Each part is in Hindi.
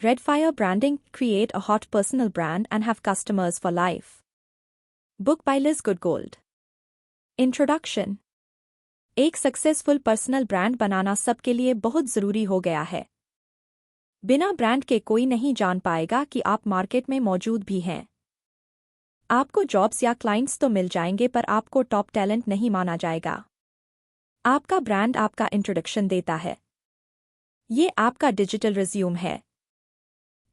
Redfire Branding, create a hot personal brand and have customers for life. Book by Liz Goodgold. Introduction. एक सक्सेसफुल पर्सनल ब्रांड बनाना सबके लिए बहुत ज़रूरी हो गया है। बिना ब्रांड के कोई नहीं जान पाएगा कि आप मार्केट में मौजूद भी हैं। आपको जॉब्स या क्लाइंट्स तो मिल जाएंगे पर आपको टॉप टैलेंट नहीं माना जाएगा। आपका ब्रांड आपका इंट्रोडक्शन देता है। ये आपका डिजिटल रिज्यूम है।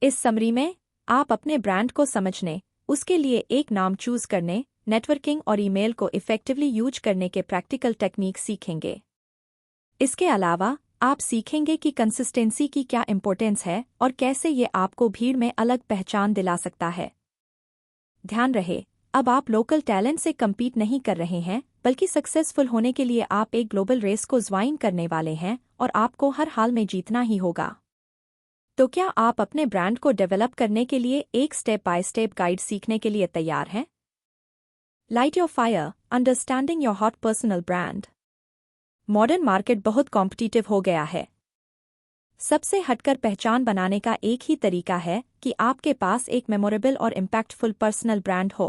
इस समरी में आप अपने ब्रांड को समझने, उसके लिए एक नाम चूज करने, नेटवर्किंग और ईमेल को इफेक्टिवली यूज करने के प्रैक्टिकल टेक्निक सीखेंगे। इसके अलावा आप सीखेंगे कि कंसिस्टेंसी की क्या इंपॉर्टेंस है और कैसे ये आपको भीड़ में अलग पहचान दिला सकता है। ध्यान रहे, अब आप लोकल टैलेंट से कम्पीट नहीं कर रहे हैं, बल्कि सक्सेसफुल होने के लिए आप एक ग्लोबल रेस को ज्वाइन करने वाले हैं और आपको हर हाल में जीतना ही होगा। तो क्या आप अपने ब्रांड को डेवलप करने के लिए एक स्टेप बाय स्टेप गाइड सीखने के लिए तैयार हैं? Light your fire, understanding your hot personal brand. Modern market बहुत कॉम्पिटिटिव हो गया है। सबसे हटकर पहचान बनाने का एक ही तरीका है कि आपके पास एक मेमोरेबल और इम्पैक्टफुल पर्सनल ब्रांड हो।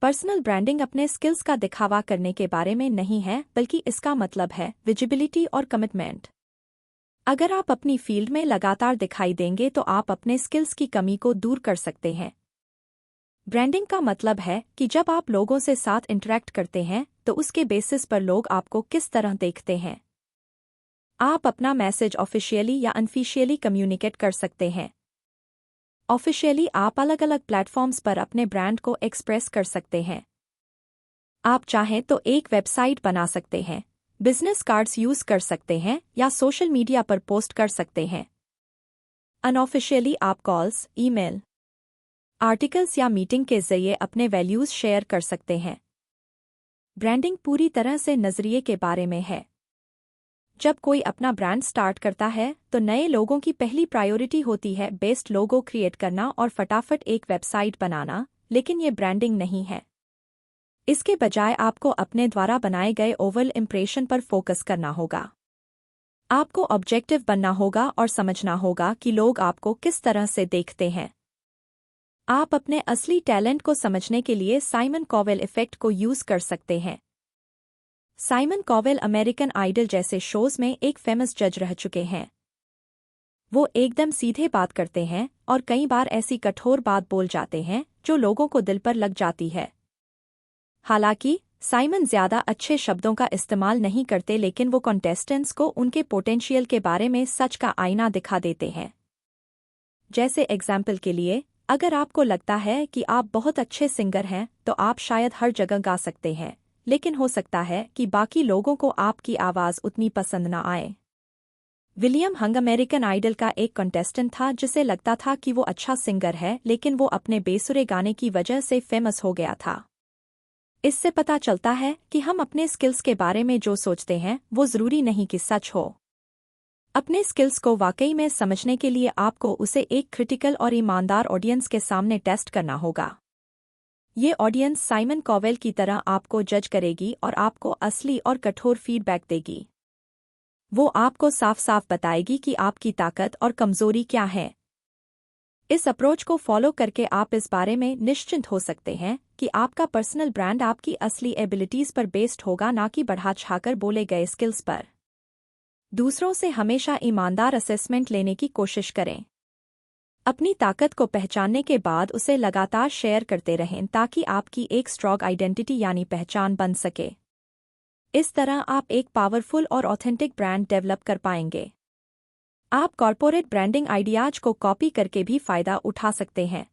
पर्सनल ब्रांडिंग अपने स्किल्स का दिखावा करने के बारे में नहीं है, बल्कि इसका मतलब है विजिबिलिटी और कमिटमेंट। अगर आप अपनी फील्ड में लगातार दिखाई देंगे तो आप अपने स्किल्स की कमी को दूर कर सकते हैं। ब्रांडिंग का मतलब है कि जब आप लोगों से साथ इंटरैक्ट करते हैं तो उसके बेसिस पर लोग आपको किस तरह देखते हैं। आप अपना मैसेज ऑफिशियली या अनऑफिशियली कम्युनिकेट कर सकते हैं। ऑफिशियली आप अलग अलग प्लेटफॉर्म्स पर अपने ब्रांड को एक्सप्रेस कर सकते हैं। आप चाहें तो एक वेबसाइट बना सकते हैं, बिजनेस कार्ड्स यूज कर सकते हैं या सोशल मीडिया पर पोस्ट कर सकते हैं। अनऑफिशियली आप कॉल्स, ईमेल, आर्टिकल्स या मीटिंग के जरिए अपने वैल्यूज शेयर कर सकते हैं। ब्रांडिंग पूरी तरह से नजरिए के बारे में है। जब कोई अपना ब्रांड स्टार्ट करता है तो नए लोगों की पहली प्रायोरिटी होती है बेस्ट लोगो क्रिएट करना और फटाफट एक वेबसाइट बनाना, लेकिन ये ब्रांडिंग नहीं है। इसके बजाय आपको अपने द्वारा बनाए गए ओवरऑल इंप्रेशन पर फोकस करना होगा। आपको ऑब्जेक्टिव बनना होगा और समझना होगा कि लोग आपको किस तरह से देखते हैं। आप अपने असली टैलेंट को समझने के लिए साइमन कॉवेल इफेक्ट को यूज कर सकते हैं। साइमन कॉवेल अमेरिकन आइडल जैसे शोज में एक फेमस जज रह चुके हैं। वो एकदम सीधे बात करते हैं और कई बार ऐसी कठोर बात बोल जाते हैं जो लोगों को दिल पर लग जाती है। हालांकि साइमन ज्यादा अच्छे शब्दों का इस्तेमाल नहीं करते, लेकिन वो कॉन्टेस्टेंट्स को उनके पोटेंशियल के बारे में सच का आईना दिखा देते हैं। जैसे एग्जाम्पल के लिए, अगर आपको लगता है कि आप बहुत अच्छे सिंगर हैं तो आप शायद हर जगह गा सकते हैं, लेकिन हो सकता है कि बाकी लोगों को आपकी आवाज़ उतनी पसंद न आए। विलियम हंग अमेरिकन आइडल का एक कंटेस्टेंट था जिसे लगता था कि वो अच्छा सिंगर है, लेकिन वो अपने बेसुरे गाने की वजह से फेमस हो गया था। इससे पता चलता है कि हम अपने स्किल्स के बारे में जो सोचते हैं वो ज़रूरी नहीं कि सच हो। अपने स्किल्स को वाकई में समझने के लिए आपको उसे एक क्रिटिकल और ईमानदार ऑडियंस के सामने टेस्ट करना होगा। ये ऑडियंस साइमन कॉवेल की तरह आपको जज करेगी और आपको असली और कठोर फीडबैक देगी। वो आपको साफ साफ बताएगी कि आपकी ताकत और कमजोरी क्या है। इस अप्रोच को फॉलो करके आप इस बारे में निश्चिंत हो सकते हैं कि आपका पर्सनल ब्रांड आपकी असली एबिलिटीज पर बेस्ड होगा, ना कि बढ़ा चढ़ाकर बोले गए स्किल्स पर। दूसरों से हमेशा ईमानदार असेसमेंट लेने की कोशिश करें। अपनी ताकत को पहचानने के बाद उसे लगातार शेयर करते रहें ताकि आपकी एक स्ट्रॉन्ग आइडेंटिटी यानी पहचान बन सके। इस तरह आप एक पावरफुल और ऑथेंटिक ब्रांड डेवलप कर पाएंगे। आप कॉर्पोरेट ब्रांडिंग आइडियाज को कॉपी करके भी फायदा उठा सकते हैं।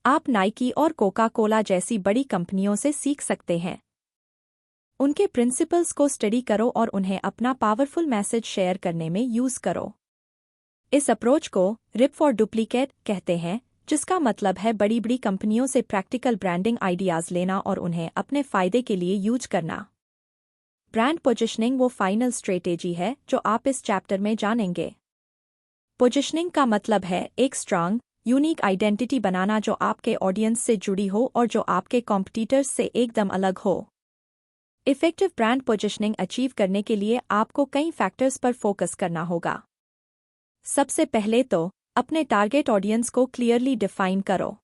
आप नाइकी और कोका कोला जैसी बड़ी कंपनियों से सीख सकते हैं। उनके प्रिंसिपल्स को स्टडी करो और उन्हें अपना पावरफुल मैसेज शेयर करने में यूज करो। इस अप्रोच को रिप फॉर डुप्लीकेट कहते हैं, जिसका मतलब है बड़ी बड़ी कंपनियों से प्रैक्टिकल ब्रांडिंग आइडियाज लेना और उन्हें अपने फायदे के लिए यूज करना। ब्रांड पोजिशनिंग वो फाइनल स्ट्रेटेजी है जो आप इस चैप्टर में जानेंगे। पोजिशनिंग का मतलब है एक स्ट्रांग, यूनिक आइडेंटिटी बनाना जो आपके ऑडियंस से जुड़ी हो और जो आपके कॉम्पिटिटर्स से एकदम अलग हो। इफेक्टिव ब्रांड पोजिशनिंग अचीव करने के लिए आपको कई फैक्टर्स पर फोकस करना होगा। सबसे पहले तो अपने टारगेट ऑडियंस को क्लियरली डिफाइन करो।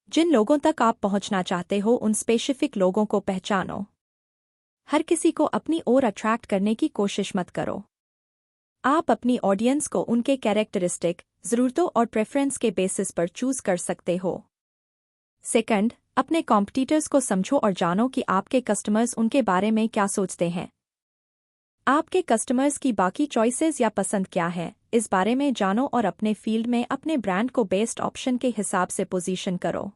जिन लोगों तक आप पहुंचना चाहते हो उन स्पेसिफिक लोगों को पहचानो। हर किसी को अपनी ओर अट्रैक्ट करने की कोशिश मत करो। आप अपनी ऑडियंस को उनके कैरेक्टरिस्टिक, ज़रूरतों और प्रेफरेंस के बेसिस पर चूज कर सकते हो। सेकंड, अपने कॉम्पिटिटर्स को समझो और जानो कि आपके कस्टमर्स उनके बारे में क्या सोचते हैं। आपके कस्टमर्स की बाकी चॉइसेस या पसंद क्या है, इस बारे में जानो और अपने फील्ड में अपने ब्रांड को बेस्ट ऑप्शन के हिसाब से पोजीशन करो।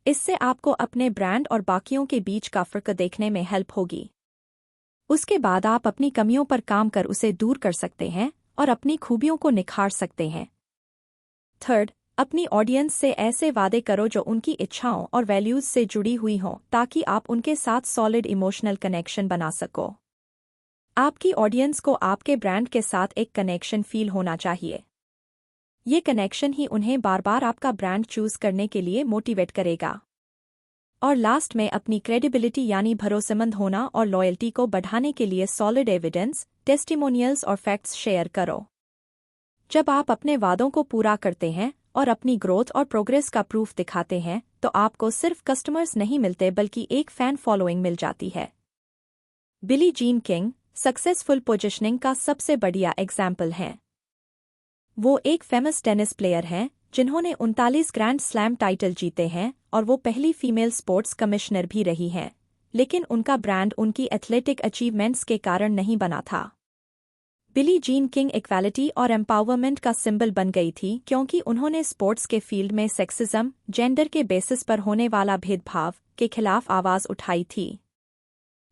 इससे आपको अपने ब्रांड और बाकियों के बीच का फर्क देखने में हेल्प होगी। उसके बाद आप अपनी कमियों पर काम कर उसे दूर कर सकते हैं और अपनी खूबियों को निखार सकते हैं। थर्ड, अपनी ऑडियंस से ऐसे वादे करो जो उनकी इच्छाओं और वैल्यूज से जुड़ी हुई हों ताकि आप उनके साथ सॉलिड इमोशनल कनेक्शन बना सको। आपकी ऑडियंस को आपके ब्रांड के साथ एक कनेक्शन फील होना चाहिए। ये कनेक्शन ही उन्हें बार बार आपका ब्रांड चूज करने के लिए मोटिवेट करेगा। और लास्ट में अपनी क्रेडिबिलिटी यानी भरोसेमंद होना और लॉयल्टी को बढ़ाने के लिए सॉलिड एविडेंस, टेस्टिमोनियल्स और फैक्ट्स शेयर करो। जब आप अपने वादों को पूरा करते हैं और अपनी ग्रोथ और प्रोग्रेस का प्रूफ दिखाते हैं तो आपको सिर्फ कस्टमर्स नहीं मिलते बल्कि एक फैन फॉलोइंग मिल जाती है। Billie Jean King successful positioning का सबसे बढ़िया एग्जाम्पल है। वो एक फेमस टेनिस प्लेयर हैं जिन्होंने 39 ग्रैंड स्लैम टाइटल जीते हैं और वो पहली फीमेल स्पोर्ट्स कमिश्नर भी रही हैं, लेकिन उनका ब्रांड उनकी एथलेटिक अचीवमेंट्स के कारण नहीं बना था। बिली जीन किंग इक्वालिटी और एम्पावरमेंट का सिंबल बन गई थी क्योंकि उन्होंने स्पोर्ट्स के फील्ड में सेक्सिज्म, जेंडर के बेसिस पर होने वाला भेदभाव के खिलाफ आवाज उठाई थी।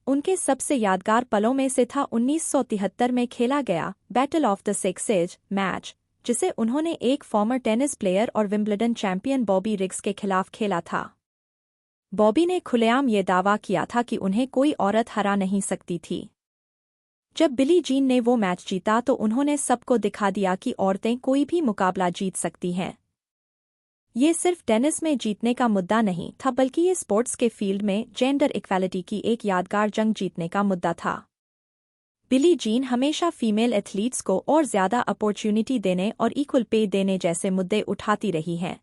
उनके सबसे यादगार पलों में से था 1973 में खेला गया battle of the sexes match, जिसे उन्होंने एक फॉर्मर टेनिस प्लेयर और विंबलडन चैंपियन बॉबी रिग्स के खिलाफ खेला था। बॉबी ने खुलेआम ये दावा किया था कि उन्हें कोई औरत हरा नहीं सकती थी। जब बिली जीन ने वो मैच जीता तो उन्होंने सबको दिखा दिया कि औरतें कोई भी मुकाबला जीत सकती हैं। ये सिर्फ टेनिस में जीतने का मुद्दा नहीं था बल्कि ये स्पोर्ट्स के फील्ड में जेंडर इक्वालिटी की एक यादगार जंग जीतने का मुद्दा था। बिली जीन हमेशा फीमेल एथलीट्स को और ज्यादा अपॉर्चुनिटी देने और इक्वल पे देने जैसे मुद्दे उठाती रही हैं।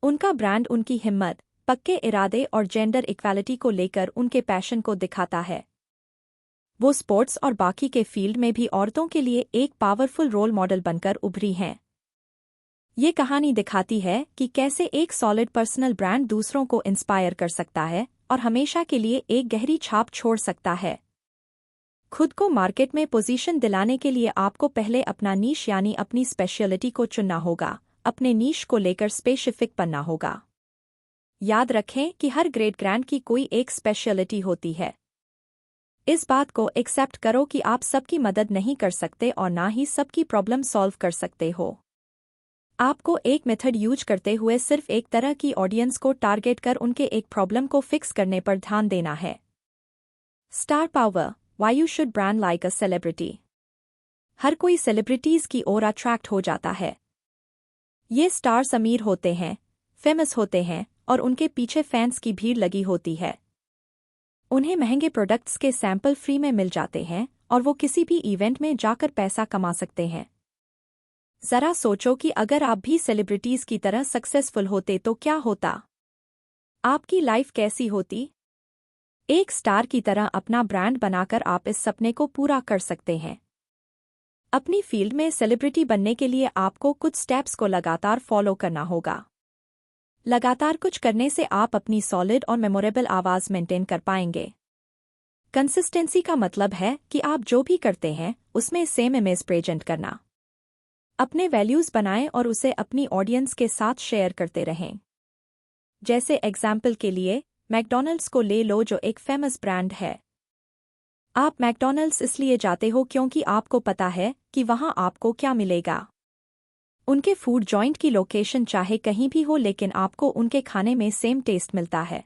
उनका ब्रांड उनकी हिम्मत, पक्के इरादे और जेंडर इक्वालिटी को लेकर उनके पैशन को दिखाता है। वो स्पोर्ट्स और बाकी के फील्ड में भी औरतों के लिए एक पावरफुल रोल मॉडल बनकर उभरी हैं। ये कहानी दिखाती है कि कैसे एक सॉलिड पर्सनल ब्रांड दूसरों को इंस्पायर कर सकता है और हमेशा के लिए एक गहरी छाप छोड़ सकता है। खुद को मार्केट में पोजीशन दिलाने के लिए आपको पहले अपना नीश यानी अपनी स्पेशलिटी को चुनना होगा, अपने नीश को लेकर स्पेसिफिक बनना होगा। याद रखें कि हर ग्रेट ब्रांड की कोई एक स्पेशलिटी होती है। इस बात को एक्सेप्ट करो कि आप सबकी मदद नहीं कर सकते और ना ही सबकी प्रॉब्लम सॉल्व कर सकते हो। आपको एक मेथड यूज करते हुए सिर्फ एक तरह की ऑडियंस को टारगेट कर उनके एक प्रॉब्लम को फिक्स करने पर ध्यान देना है। Star power, why you should brand like a celebrity. हर कोई सेलिब्रिटीज की ओर अट्रैक्ट हो जाता है। ये स्टार्स अमीर होते हैं, फेमस होते हैं और उनके पीछे फैंस की भीड़ लगी होती है। उन्हें महंगे प्रोडक्ट्स के सैंपल फ्री में मिल जाते हैं और वो किसी भी इवेंट में जाकर पैसा कमा सकते हैं। जरा सोचो कि अगर आप भी सेलिब्रिटीज की तरह सक्सेसफुल होते तो क्या होता? आपकी लाइफ कैसी होती? एक स्टार की तरह अपना ब्रांड बनाकर आप इस सपने को पूरा कर सकते हैं। अपनी फील्ड में सेलिब्रिटी बनने के लिए आपको कुछ स्टेप्स को लगातार फॉलो करना होगा। लगातार कुछ करने से आप अपनी सॉलिड और मेमोरेबल आवाज मेंटेन कर पाएंगे। कंसिस्टेंसी का मतलब है कि आप जो भी करते हैं उसमें सेम इमेज प्रेजेंट करना। अपने वैल्यूज बनाएं और उसे अपनी ऑडियंस के साथ शेयर करते रहें। जैसे एग्जाम्पल के लिए मैकडॉनल्ड्स को ले लो जो एक फेमस ब्रांड है। आप मैकडॉनल्ड्स इसलिए जाते हो क्योंकि आपको पता है कि वहां आपको क्या मिलेगा। उनके फूड जॉइंट की लोकेशन चाहे कहीं भी हो लेकिन आपको उनके खाने में सेम टेस्ट मिलता है।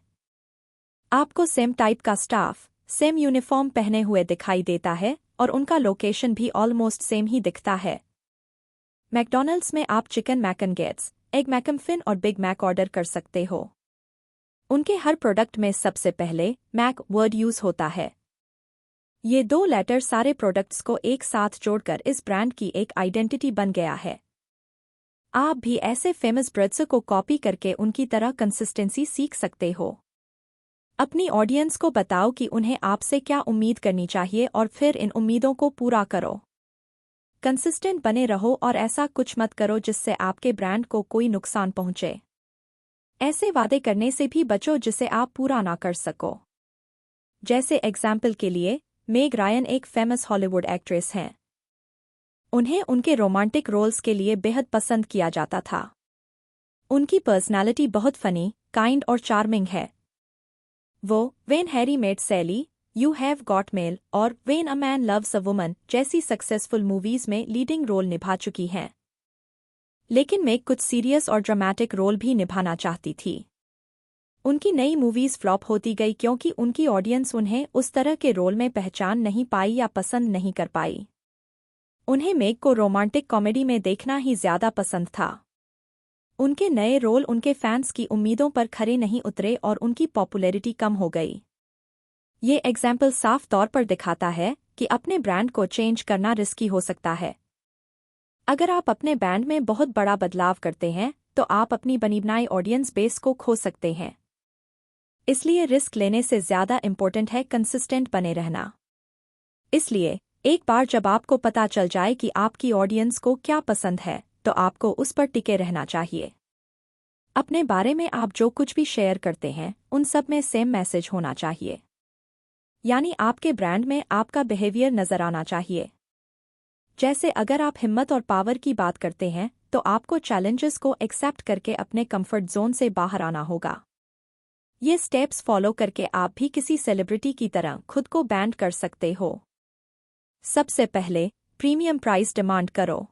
आपको सेम टाइप का स्टाफ, सेम यूनिफॉर्म पहने हुए दिखाई देता है और उनका लोकेशन भी ऑलमोस्ट सेम ही दिखता है। मैकडॉनल्ड्स में आप चिकन मैकनगेट्स, एग मैकमफिन और बिग मैक ऑर्डर कर सकते हो। उनके हर प्रोडक्ट में सबसे पहले मैक वर्ड यूज होता है। ये दो लेटर सारे प्रोडक्ट्स को एक साथ जोड़कर इस ब्रांड की एक आइडेंटिटी बन गया है। आप भी ऐसे फेमस ब्रांड्स को कॉपी करके उनकी तरह कंसिस्टेंसी सीख सकते हो। अपनी ऑडियंस को बताओ कि उन्हें आपसे क्या उम्मीद करनी चाहिए और फिर इन उम्मीदों को पूरा करो। कंसिस्टेंट बने रहो और ऐसा कुछ मत करो जिससे आपके ब्रांड को कोई नुकसान पहुंचे। ऐसे वादे करने से भी बचो जिसे आप पूरा ना कर सको। जैसे एग्जाम्पल के लिए, मेग रायन एक फेमस हॉलीवुड एक्ट्रेस हैं। उन्हें उनके रोमांटिक रोल्स के लिए बेहद पसंद किया जाता था। उनकी पर्सनालिटी बहुत फनी, काइंड और चार्मिंग है। वो when Harry met Sally, you have got mail और when a man loves a woman जैसी सक्सेसफुल मूवीज में लीडिंग रोल निभा चुकी हैं। लेकिन मेग कुछ सीरियस और ड्रामेटिक रोल भी निभाना चाहती थी। उनकी नई मूवीज फ्लॉप होती गई क्योंकि उनकी ऑडियंस उन्हें उस तरह के रोल में पहचान नहीं पाई या पसंद नहीं कर पाई। उन्हें मेग को रोमांटिक कॉमेडी में देखना ही ज्यादा पसंद था। उनके नए रोल उनके फैंस की उम्मीदों पर खरे नहीं उतरे और उनकी पॉपुलैरिटी कम हो गई। ये एग्जाम्पल साफ तौर पर दिखाता है कि अपने ब्रांड को चेंज करना रिस्की हो सकता है। अगर आप अपने ब्रांड में बहुत बड़ा बदलाव करते हैं तो आप अपनी बनी बनाई ऑडियंस बेस को खो सकते हैं। इसलिए रिस्क लेने से ज्यादा इम्पोर्टेंट है कंसिस्टेंट बने रहना। इसलिए एक बार जब आपको पता चल जाए कि आपकी ऑडियंस को क्या पसंद है तो आपको उस पर टिके रहना चाहिए। अपने बारे में आप जो कुछ भी शेयर करते हैं उन सब में सेम मैसेज होना चाहिए। यानी आपके ब्रांड में आपका बिहेवियर नजर आना चाहिए। जैसे अगर आप हिम्मत और पावर की बात करते हैं तो आपको चैलेंजेस को एक्सेप्ट करके अपने कंफर्ट जोन से बाहर आना होगा। ये स्टेप्स फॉलो करके आप भी किसी सेलिब्रिटी की तरह खुद को ब्रांड कर सकते हो। सबसे पहले, प्रीमियम प्राइस डिमांड करो।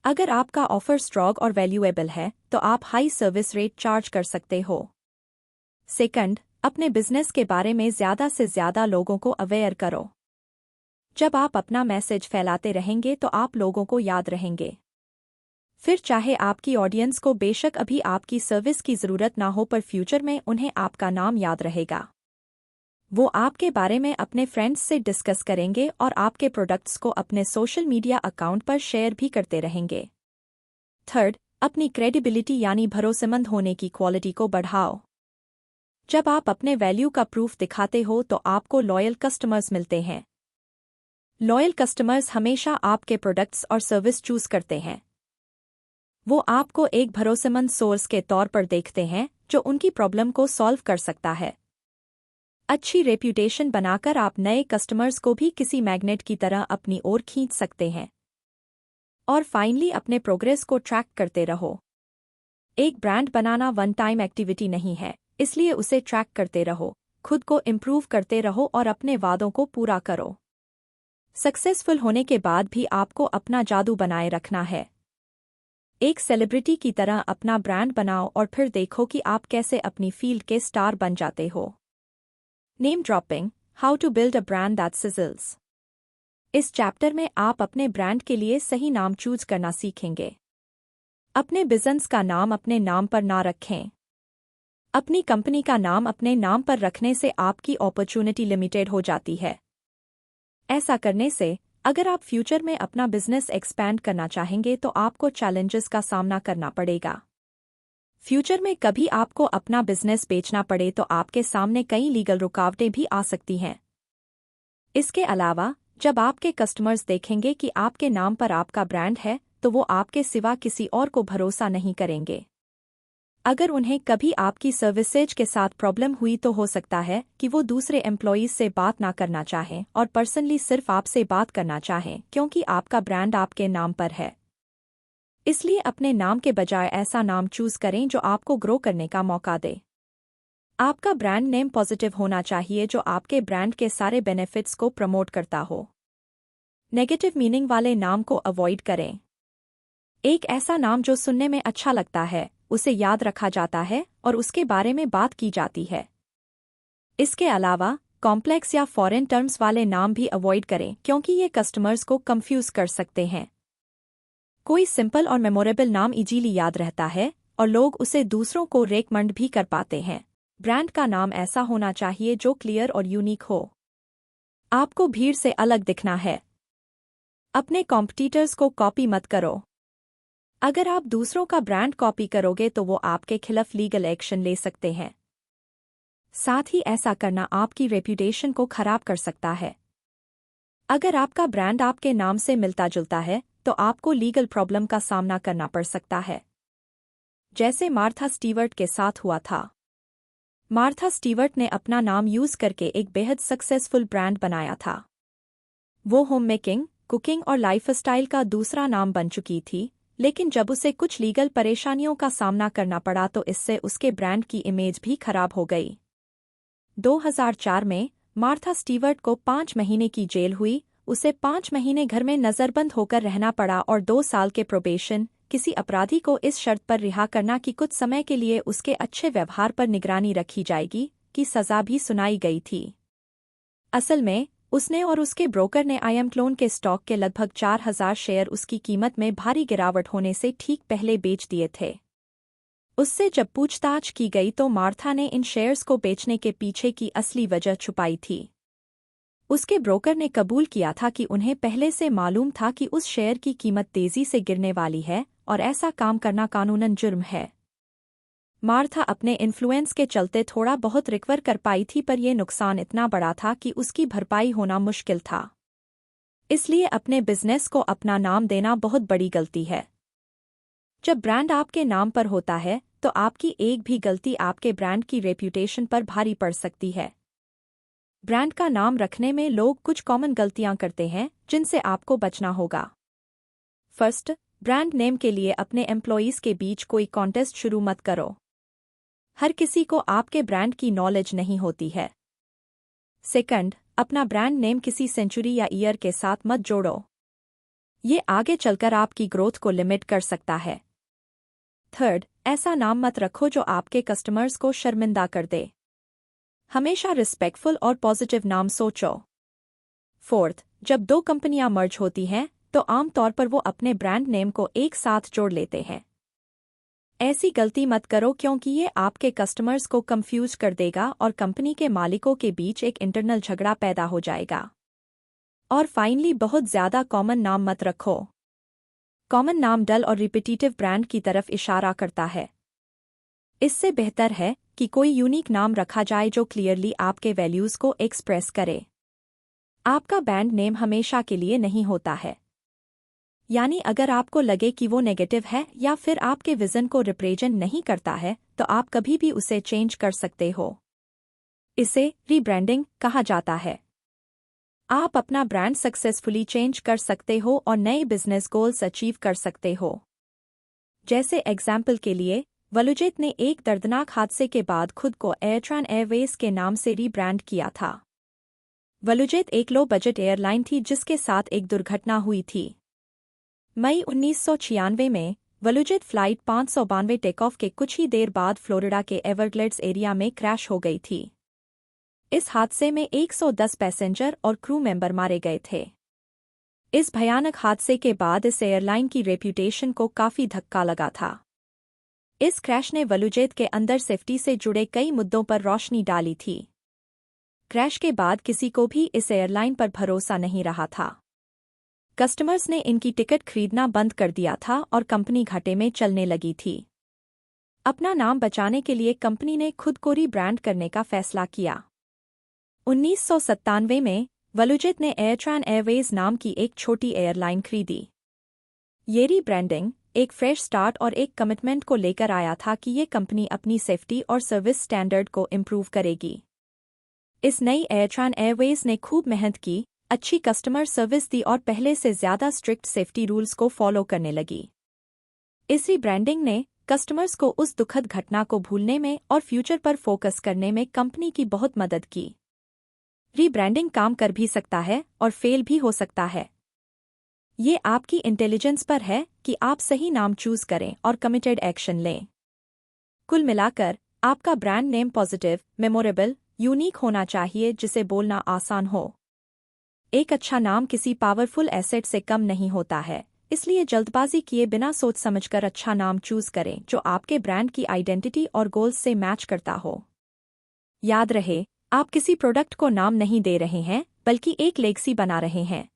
अगर आपका ऑफर स्ट्रॉन्ग और वैल्यूएबल है तो आप हाई सर्विस रेट चार्ज कर सकते हो। सेकंड, अपने बिजनेस के बारे में ज्यादा से ज्यादा लोगों को अवेयर करो। जब आप अपना मैसेज फैलाते रहेंगे तो आप लोगों को याद रहेंगे। फिर चाहे आपकी ऑडियंस को बेशक अभी आपकी सर्विस की जरूरत ना हो पर फ्यूचर में उन्हें आपका नाम याद रहेगा। वो आपके बारे में अपने फ्रेंड्स से डिस्कस करेंगे और आपके प्रोडक्ट्स को अपने सोशल मीडिया अकाउंट पर शेयर भी करते रहेंगे। थर्ड, अपनी क्रेडिबिलिटी यानी भरोसेमंद होने की क्वालिटी को बढ़ाओ। जब आप अपने वैल्यू का प्रूफ दिखाते हो तो आपको लॉयल कस्टमर्स मिलते हैं। लॉयल कस्टमर्स हमेशा आपके प्रोडक्ट्स और सर्विस चूज करते हैं। वो आपको एक भरोसेमंद सोर्स के तौर पर देखते हैं जो उनकी प्रॉब्लम को सॉल्व कर सकता है। अच्छी रेप्यूटेशन बनाकर आप नए कस्टमर्स को भी किसी मैग्नेट की तरह अपनी ओर खींच सकते हैं। और फाइनली, अपने प्रोग्रेस को ट्रैक करते रहो। एक ब्रांड बनाना वन टाइम एक्टिविटी नहीं है, इसलिए उसे ट्रैक करते रहो, खुद को इम्प्रूव करते रहो और अपने वादों को पूरा करो। सक्सेसफुल होने के बाद भी आपको अपना जादू बनाए रखना है। एक सेलिब्रिटी की तरह अपना ब्रांड बनाओ और फिर देखो कि आप कैसे अपनी फील्ड के स्टार बन जाते हो। Name dropping, how to build a brand that sizzles. इस चैप्टर में आप अपने ब्रांड के लिए सही नाम चूज करना सीखेंगे। अपने बिजनेस का नाम अपने नाम पर ना रखें। अपनी कंपनी का नाम अपने नाम पर रखने से आपकी अपॉर्चुनिटी लिमिटेड हो जाती है। ऐसा करने से अगर आप फ्यूचर में अपना बिजनेस एक्सपैंड करना चाहेंगे तो आपको चैलेंजेस का सामना करना पड़ेगा। फ्यूचर में कभी आपको अपना बिजनेस बेचना पड़े तो आपके सामने कई लीगल रुकावटें भी आ सकती हैं। इसके अलावा जब आपके कस्टमर्स देखेंगे कि आपके नाम पर आपका ब्रांड है तो वो आपके सिवा किसी और को भरोसा नहीं करेंगे। अगर उन्हें कभी आपकी सर्विसेज के साथ प्रॉब्लम हुई तो हो सकता है कि वो दूसरे एम्प्लॉयज से बात ना करना चाहें और पर्सनली सिर्फ आपसे बात करना चाहें क्योंकि आपका ब्रांड आपके नाम पर है। इसलिए अपने नाम के बजाय ऐसा नाम चूज करें जो आपको ग्रो करने का मौका दे। आपका ब्रांड नेम पॉजिटिव होना चाहिए जो आपके ब्रांड के सारे बेनिफिट्स को प्रमोट करता हो। नेगेटिव मीनिंग वाले नाम को अवॉइड करें। एक ऐसा नाम जो सुनने में अच्छा लगता है, उसे याद रखा जाता है और उसके बारे में बात की जाती है। इसके अलावा कॉम्प्लेक्स या फॉरेन टर्म्स वाले नाम भी अवॉइड करें क्योंकि ये कस्टमर्स को कंफ्यूज कर सकते हैं। कोई सिंपल और मेमोरेबल नाम इजीली याद रहता है और लोग उसे दूसरों को रेकमेंड भी कर पाते हैं। ब्रांड का नाम ऐसा होना चाहिए जो क्लियर और यूनिक हो। आपको भीड़ से अलग दिखना है। अपने कॉम्पिटिटर्स को कॉपी मत करो। अगर आप दूसरों का ब्रांड कॉपी करोगे तो वो आपके खिलाफ लीगल एक्शन ले सकते हैं। साथ ही ऐसा करना आपकी रेप्यूटेशन को खराब कर सकता है। अगर आपका ब्रांड आपके नाम से मिलता जुलता है तो आपको लीगल प्रॉब्लम का सामना करना पड़ सकता है, जैसे मार्था स्टीवर्ट के साथ हुआ था। मार्था स्टीवर्ट ने अपना नाम यूज करके एक बेहद सक्सेसफुल ब्रांड बनाया था। वो होम मेकिंग, कुकिंग और लाइफस्टाइल का दूसरा नाम बन चुकी थी, लेकिन जब उसे कुछ लीगल परेशानियों का सामना करना पड़ा तो इससे उसके ब्रांड की इमेज भी खराब हो गई। 2004 में मार्था स्टीवर्ट को 5 महीने की जेल हुई। उसे 5 महीने घर में नजरबंद होकर रहना पड़ा और 2 साल के प्रोबेशन। किसी अपराधी को इस शर्त पर रिहा करना कि कुछ समय के लिए उसके अच्छे व्यवहार पर निगरानी रखी जाएगी, की सजा भी सुनाई गई थी। असल में उसने और उसके ब्रोकर ने आईएम क्लोन के स्टॉक के लगभग 4,000 शेयर उसकी कीमत में भारी गिरावट होने से ठीक पहले बेच दिए थे। उससे जब पूछताछ की गई तो मार्था ने इन शेयर्स को बेचने के पीछे की असली वजह छुपाई थी। उसके ब्रोकर ने कबूल किया था कि उन्हें पहले से मालूम था कि उस शेयर की कीमत तेजी से गिरने वाली है और ऐसा काम करना कानूनन जुर्म है। मार्था अपने इन्फ्लुएंस के चलते थोड़ा बहुत रिकवर कर पाई थी, पर यह नुकसान इतना बड़ा था कि उसकी भरपाई होना मुश्किल था। इसलिए अपने बिजनेस को अपना नाम देना बहुत बड़ी गलती है। जब ब्रांड आपके नाम पर होता है तो आपकी एक भी गलती आपके ब्रांड की रेप्यूटेशन पर भारी पड़ सकती है। ब्रांड का नाम रखने में लोग कुछ कॉमन गलतियां करते हैं जिनसे आपको बचना होगा। फर्स्ट, ब्रांड नेम के लिए अपने एम्प्लॉयज के बीच कोई कॉन्टेस्ट शुरू मत करो। हर किसी को आपके ब्रांड की नॉलेज नहीं होती है। सेकंड, अपना ब्रांड नेम किसी सेंचुरी या ईयर के साथ मत जोड़ो। ये आगे चलकर आपकी ग्रोथ को लिमिट कर सकता है। थर्ड, ऐसा नाम मत रखो जो आपके कस्टमर्स को शर्मिंदा कर दे। हमेशा रिस्पेक्टफुल और पॉजिटिव नाम सोचो। फोर्थ, जब 2 कंपनियां मर्ज होती हैं तो आमतौर पर वो अपने ब्रांड नेम को एक साथ जोड़ लेते हैं। ऐसी गलती मत करो क्योंकि ये आपके कस्टमर्स को कंफ्यूज कर देगा और कंपनी के मालिकों के बीच एक इंटरनल झगड़ा पैदा हो जाएगा। और फाइनली, बहुत ज्यादा कॉमन नाम मत रखो। कॉमन नाम डल और रिपीटिटिव ब्रांड की तरफ इशारा करता है। इससे बेहतर है कि कोई यूनिक नाम रखा जाए जो क्लियरली आपके वैल्यूज को एक्सप्रेस करे। आपका ब्रांड नेम हमेशा के लिए नहीं होता है। यानी अगर आपको लगे कि वो नेगेटिव है या फिर आपके विजन को रिप्रेजेंट नहीं करता है तो आप कभी भी उसे चेंज कर सकते हो। इसे रीब्रांडिंग कहा जाता है। आप अपना ब्रांड सक्सेसफुली चेंज कर सकते हो और नए बिजनेस गोल्स अचीव कर सकते हो। जैसे एग्जाम्पल के लिए, वलुजेत ने एक दर्दनाक हादसे के बाद खुद को एयरट्रान एयरवेज के नाम से रीब्रांड किया था। वलुजेत एक लो बजट एयरलाइन थी जिसके साथ एक दुर्घटना हुई थी। मई 1996 में वलुजेत फ्लाइट 592 टेक ऑफ के कुछ ही देर बाद फ्लोरिडा के एवरग्लेड्स एरिया में क्रैश हो गई थी। इस हादसे में 110 पैसेंजर और क्रू मेंबर मारे गए थे। इस भयानक हादसे के बाद इस एयरलाइन की रेप्यूटेशन को काफी धक्का लगा था। इस क्रैश ने वलुजेत के अंदर सेफ्टी से जुड़े कई मुद्दों पर रोशनी डाली थी। क्रैश के बाद किसी को भी इस एयरलाइन पर भरोसा नहीं रहा था। कस्टमर्स ने इनकी टिकट खरीदना बंद कर दिया था और कंपनी घाटे में चलने लगी थी। अपना नाम बचाने के लिए कंपनी ने खुद को रीब्रांड करने का फैसला किया। 1997 में वलुजेत ने एयरट्रान एयरवेज नाम की एक छोटी एयरलाइन खरीदी। ये रीब्रांडिंग एक फ्रेश स्टार्ट और एक कमिटमेंट को लेकर आया था कि ये कंपनी अपनी सेफ्टी और सर्विस स्टैंडर्ड को इम्प्रूव करेगी। इस नई एयरट्रान एयरवेज ने खूब मेहनत की, अच्छी कस्टमर सर्विस दी और पहले से ज्यादा स्ट्रिक्ट सेफ्टी रूल्स को फॉलो करने लगी। इस रीब्रांडिंग ने कस्टमर्स को उस दुखद घटना को भूलने में और फ्यूचर पर फोकस करने में कंपनी की बहुत मदद की। रीब्रांडिंग काम कर भी सकता है और फेल भी हो सकता है। ये आपकी इंटेलिजेंस पर है कि आप सही नाम चूज करें और कमिटेड एक्शन लें। कुल मिलाकर, आपका brand name positive, memorable, unique होना चाहिए जिसे बोलना आसान हो। एक अच्छा नाम किसी पावरफुल एसेट से कम नहीं होता है, इसलिए जल्दबाजी किए बिना सोच समझकर अच्छा नाम चूज करें जो आपके ब्रांड की आइडेंटिटी और गोल्स से मैच करता हो। याद रहे, आप किसी प्रोडक्ट को नाम नहीं दे रहे हैं बल्कि एक लेगसी बना रहे हैं।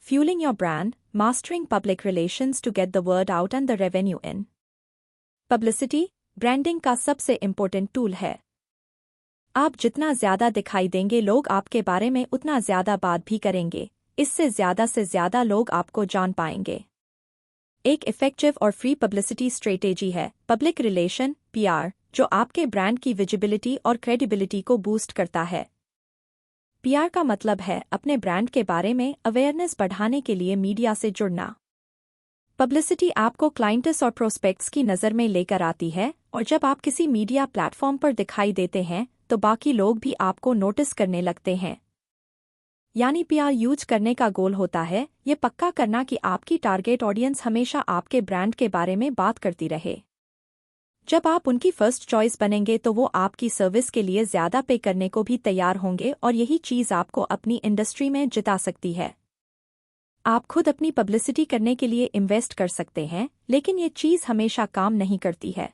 fueling your brand, mastering public relations to get the word out and the revenue in. Publicity, branding का सबसे इम्पोर्टेंट टूल है। आप जितना ज्यादा दिखाई देंगे लोग आपके बारे में उतना ज्यादा बात भी करेंगे, इससे से ज्यादा लोग आपको जान पाएंगे। एक इफेक्टिव और फ्री पब्लिसिटी स्ट्रेटेजी है पब्लिक रिलेशन (पीआर), जो आपके ब्रांड की विजिबिलिटी और क्रेडिबिलिटी को बूस्ट करता है। पीआर का मतलब है अपने ब्रांड के बारे में अवेयरनेस बढ़ाने के लिए मीडिया से जुड़ना। पब्लिसिटी आपको क्लाइंट्स और प्रोस्पेक्ट्स की नज़र में लेकर आती है, और जब आप किसी मीडिया प्लेटफॉर्म पर दिखाई देते हैं तो बाकी लोग भी आपको नोटिस करने लगते हैं। यानी पीआर यूज करने का गोल होता है ये पक्का करना कि आपकी टारगेट ऑडियंस हमेशा आपके ब्रांड के बारे में बात करती रहे। जब आप उनकी फर्स्ट चॉइस बनेंगे तो वो आपकी सर्विस के लिए ज्यादा पे करने को भी तैयार होंगे, और यही चीज़ आपको अपनी इंडस्ट्री में जिता सकती है। आप खुद अपनी पब्लिसिटी करने के लिए इन्वेस्ट कर सकते हैं, लेकिन ये चीज़ हमेशा काम नहीं करती है।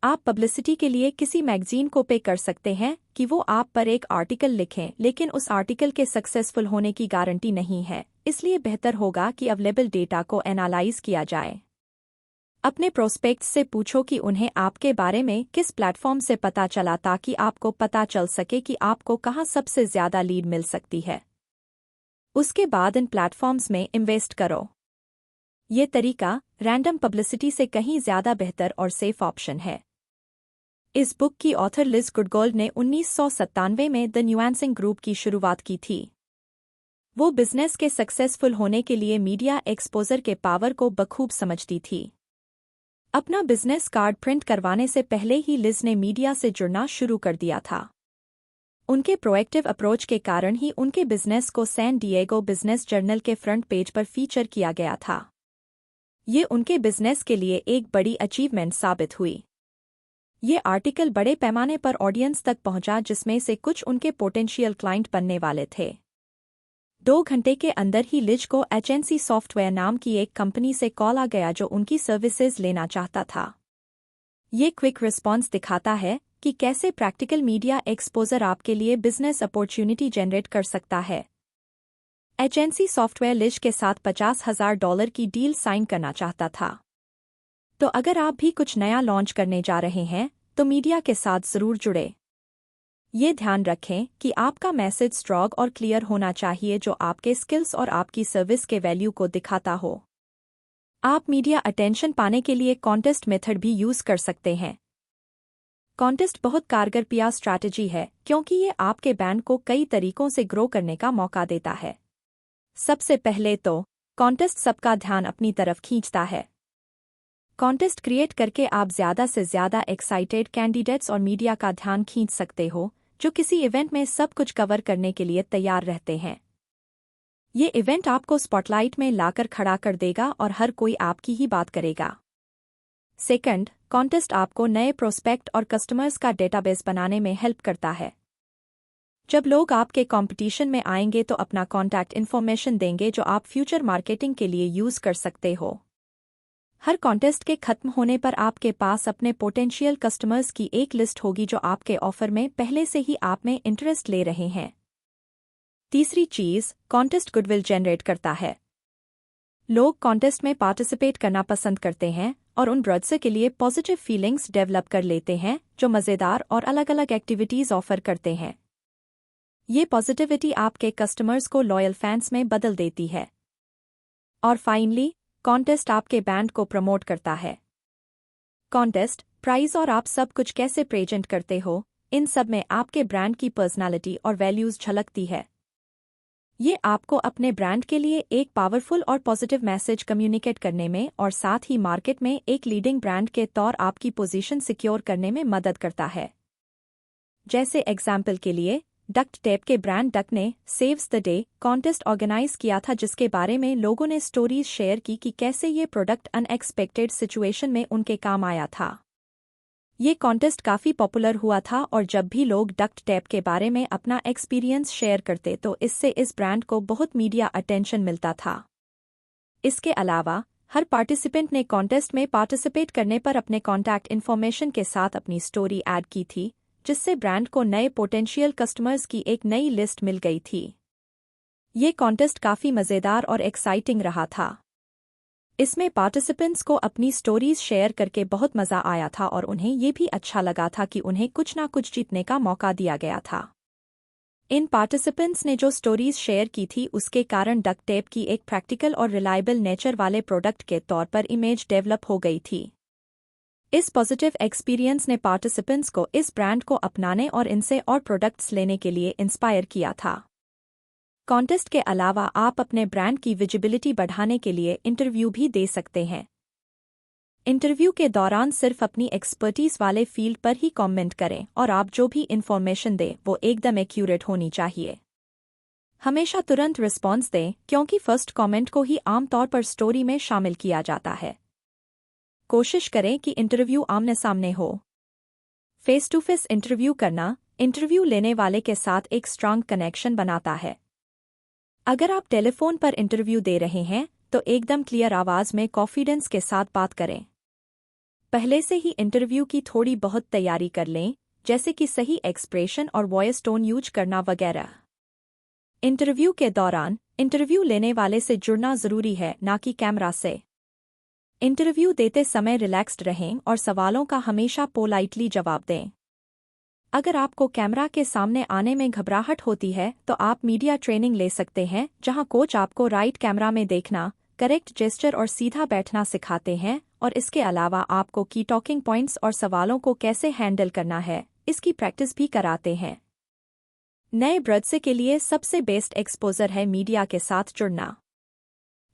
आप पब्लिसिटी के लिए किसी मैगजीन को पे कर सकते हैं कि वो आप पर एक आर्टिकल लिखें, लेकिन उस आर्टिकल के सक्सेसफुल होने की गारंटी नहीं है, इसलिए बेहतर होगा कि अवेलेबल डेटा को एनालाइज किया जाए। अपने प्रोस्पेक्ट्स से पूछो कि उन्हें आपके बारे में किस प्लेटफॉर्म से पता चला, ताकि आपको पता चल सके कि आपको कहाँ सबसे ज्यादा लीड मिल सकती है। उसके बाद इन प्लेटफॉर्म्स में इन्वेस्ट करो। ये तरीका रैंडम पब्लिसिटी से कहीं ज्यादा बेहतर और सेफ ऑप्शन है। इस बुक की ऑथर लिज गुडगोल्ड ने 1997 में द न्यूएंसिंग ग्रुप की शुरुआत की थी। वो बिजनेस के सक्सेसफुल होने के लिए मीडिया एक्सपोजर के पावर को बखूब समझती थी। अपना बिजनेस कार्ड प्रिंट करवाने से पहले ही लिज ने मीडिया से जुड़ना शुरू कर दिया था। उनके प्रोएक्टिव अप्रोच के कारण ही उनके बिजनेस को सैन डिएगो बिजनेस जर्नल के फ्रंट पेज पर फीचर किया गया था। ये उनके बिजनेस के लिए एक बड़ी अचीवमेंट साबित हुई। ये आर्टिकल बड़े पैमाने पर ऑडियंस तक पहुंचा, जिसमें से कुछ उनके पोटेंशियल क्लाइंट बनने वाले थे। 2 घंटे के अंदर ही लिज को एजेंसी सॉफ्टवेयर नाम की एक कंपनी से कॉल आ गया जो उनकी सर्विसेज लेना चाहता था। ये क्विक रिस्पॉन्स दिखाता है कि कैसे प्रैक्टिकल मीडिया एक्सपोजर आपके लिए बिजनेस अपॉर्चुनिटी जनरेट कर सकता है। एजेंसी सॉफ्टवेयर लिज के साथ $50,000 की डील साइन करना चाहता था। तो अगर आप भी कुछ नया लॉन्च करने जा रहे हैं तो मीडिया के साथ जरूर जुड़े। ये ध्यान रखें कि आपका मैसेज स्ट्रॉन्ग और क्लियर होना चाहिए, जो आपके स्किल्स और आपकी सर्विस के वैल्यू को दिखाता हो। आप मीडिया अटेंशन पाने के लिए कॉन्टेस्ट मेथड भी यूज कर सकते हैं। कॉन्टेस्ट बहुत कारगर पीआर स्ट्रैटेजी है, क्योंकि ये आपके ब्रांड को कई तरीकों से ग्रो करने का मौका देता है। सबसे पहले तो कॉन्टेस्ट सबका ध्यान अपनी तरफ खींचता है। कॉन्टेस्ट क्रिएट करके आप ज्यादा से ज्यादा एक्साइटेड कैंडिडेट्स और मीडिया का ध्यान खींच सकते हो, जो किसी इवेंट में सब कुछ कवर करने के लिए तैयार रहते हैं। ये इवेंट आपको स्पॉटलाइट में लाकर खड़ा कर देगा और हर कोई आपकी ही बात करेगा। सेकंड, कॉन्टेस्ट आपको नए प्रोस्पेक्ट और कस्टमर्स का डेटाबेस बनाने में हेल्प करता है। जब लोग आपके कंपटीशन में आएंगे तो अपना कॉन्टैक्ट इन्फॉर्मेशन देंगे, जो आप फ्यूचर मार्केटिंग के लिए यूज कर सकते हो। हर कॉन्टेस्ट के खत्म होने पर आपके पास अपने पोटेंशियल कस्टमर्स की एक लिस्ट होगी, जो आपके ऑफर में पहले से ही आप में इंटरेस्ट ले रहे हैं। तीसरी चीज, कॉन्टेस्ट गुडविल जनरेट करता है। लोग कॉन्टेस्ट में पार्टिसिपेट करना पसंद करते हैं और उन ब्रॉड्स के लिए पॉजिटिव फीलिंग्स डेवलप कर लेते हैं, जो मज़ेदार और अलग अलग एक्टिविटीज ऑफर करते हैं। ये पॉजिटिविटी आपके कस्टमर्स को लॉयल फैंस में बदल देती है। और फाइनली, कॉन्टेस्ट आपके ब्रांड को प्रमोट करता है। कॉन्टेस्ट, प्राइज और आप सब कुछ कैसे प्रेजेंट करते हो, इन सब में आपके ब्रांड की पर्सनालिटी और वैल्यूज झलकती है। ये आपको अपने ब्रांड के लिए एक पावरफुल और पॉजिटिव मैसेज कम्युनिकेट करने में और साथ ही मार्केट में एक लीडिंग ब्रांड के तौर आपकी पोजीशन सिक्योर करने में मदद करता है। जैसे एग्जाम्पल के लिए, डक्ट टेप के ब्रांड डक ने saves the day contest organize किया था, जिसके बारे में लोगों ने स्टोरीज शेयर की कि कैसे ये प्रोडक्ट अनएक्सपेक्टेड सिचुएशन में उनके काम आया था। ये कॉन्टेस्ट काफ़ी पॉपुलर हुआ था, और जब भी लोग डक्ट टेप के बारे में अपना एक्सपीरियंस शेयर करते तो इससे इस ब्रांड को बहुत मीडिया अटेंशन मिलता था। इसके अलावा हर पार्टिसिपेंट ने कॉन्टेस्ट में पार्टिसिपेट करने पर अपने कॉन्टैक्ट इन्फॉर्मेशन के साथ अपनी स्टोरी ऐड की थी, जिससे ब्रांड को नए पोटेंशियल कस्टमर्स की एक नई लिस्ट मिल गई थी। ये कॉन्टेस्ट काफ़ी मज़ेदार और एक्साइटिंग रहा था। इसमें पार्टिसिपेंट्स को अपनी स्टोरीज शेयर करके बहुत मज़ा आया था और उन्हें ये भी अच्छा लगा था कि उन्हें कुछ ना कुछ जीतने का मौका दिया गया था। इन पार्टिसिपेंट्स ने जो स्टोरीज शेयर की थी उसके कारण डक्ट टेप की एक प्रैक्टिकल और रिलायबल नेचर वाले प्रोडक्ट के तौर पर इमेज डेवलप हो गई थी। इस पॉजिटिव एक्सपीरियंस ने पार्टिसिपेंट्स को इस ब्रांड को अपनाने और इनसे और प्रोडक्ट्स लेने के लिए इंस्पायर किया था। कॉन्टेस्ट के अलावा आप अपने ब्रांड की विजिबिलिटी बढ़ाने के लिए इंटरव्यू भी दे सकते हैं। इंटरव्यू के दौरान सिर्फ अपनी एक्सपर्टीज वाले फील्ड पर ही कमेंट करें और आप जो भी इंफॉर्मेशन दें वो एकदम एक्यूरेट होनी चाहिए। हमेशा तुरंत रिस्पॉन्स दें क्योंकि फर्स्ट कमेंट को ही आमतौर पर स्टोरी में शामिल किया जाता है। कोशिश करें कि इंटरव्यू आमने सामने हो। फेस टू फेस इंटरव्यू करना इंटरव्यू लेने वाले के साथ एक स्ट्रांग कनेक्शन बनाता है। अगर आप टेलीफोन पर इंटरव्यू दे रहे हैं तो एकदम क्लियर आवाज में कॉन्फिडेंस के साथ बात करें। पहले से ही इंटरव्यू की थोड़ी बहुत तैयारी कर लें, जैसे कि सही एक्सप्रेशन और वॉइस टोन यूज करना वगैरह। इंटरव्यू के दौरान इंटरव्यू लेने वाले से जुड़ना जरूरी है, ना कि कैमरा से। इंटरव्यू देते समय रिलैक्स्ड रहें और सवालों का हमेशा पोलाइटली जवाब दें। अगर आपको कैमरा के सामने आने में घबराहट होती है तो आप मीडिया ट्रेनिंग ले सकते हैं, जहां कोच आपको राइट कैमरा में देखना, करेक्ट जेस्चर और सीधा बैठना सिखाते हैं और इसके अलावा आपको की टॉकिंग पॉइंट्स और सवालों को कैसे हैंडल करना है इसकी प्रैक्टिस भी कराते हैं। नए ब्रदसे के लिए सबसे बेस्ट एक्सपोजर है मीडिया के साथ जुड़ना।